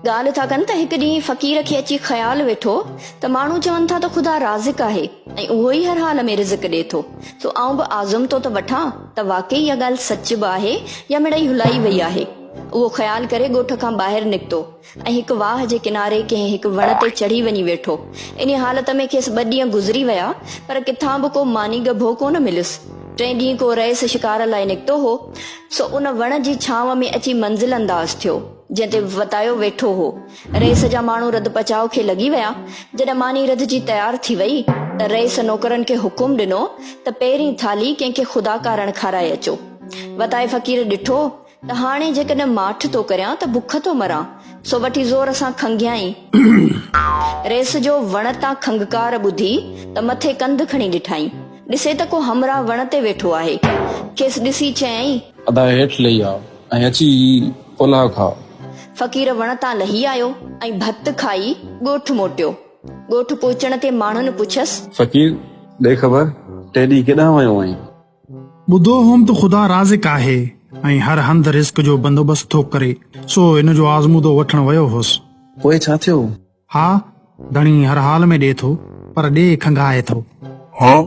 ॻाल्हि था कनि त हिकु ॾींहुं फ़क़ीर खे अची ख़्यालु वेठो त माण्हू चवनि था त ख़ुदा राज़िक आहे ऐं उहो ई हर हाल में रिज़्क़ ॾिए थो। सो आउं बि आज़म तो त वठां त वाकई इहा ॻाल्हि सच बि आहे या मिड़ई हुलाई वई आहे। उहो ख़्यालु करे ॻोठ खां ॿाहिरि निकितो ऐं हिकु वाह जे किनारे कंहिं हिकु वण ते चढ़ी वञी वेठो। इन हालत में खेसि 2 ॾींहं गुज़री विया पर किथां बि को मानी गभो कोन मिलियुसि। 3 ॾींहं को रहिस शिकार लाइ निकितो हो। सो उन वण जी छांव में अची मंज़िल अंदाज़ थियो जंहिं ते वतायो वेठो हो। रेस जा माण्हू रद पचाव खे लॻी विया। जॾहिं मानी रधिजी तयार थी वई त रेस नौकरनि खे हुकुम ॾिनो त पहिरीं थाली कंहिंखे ख़ुदा कारण खाराए अचो। वताए फ़क़ीर ॾिठो त हाणे जेकॾहिं माठ थो करियां त बुख थो मरां, सो वठी ज़ोर सां खंघियाई। रेस जो वण तां खंगकार ॿुधी त मथे कंध खणी ॾिठाई, ॾिसे त को हमरा वण ते वेठो आहे। खेसि ॾिसी चयईं, अदा हेठि लही आ ऐं अची पुलाव खा। फ़क़ीर वण तां लही आयो ऐं भत खाई ॻोठ मोटियो। ॻोठ पहुचण ते माण्हुनि पुछियसि, फ़क़ीर ॾे ख़बर 3 ॾींहं केॾांहुं वियो आहीं? ॿुधो हुअमि त ख़ुदा राज़िक आहे ऐं हर हंधि रिस्क जो बंदोबस्तु थो करे, सो इन जो आज़मूदो वठण वियो हुअसि। पोइ छा थियो? हा, धणी हर हाल में ॾिए थो पर ॾे खंघाए थो। हाँ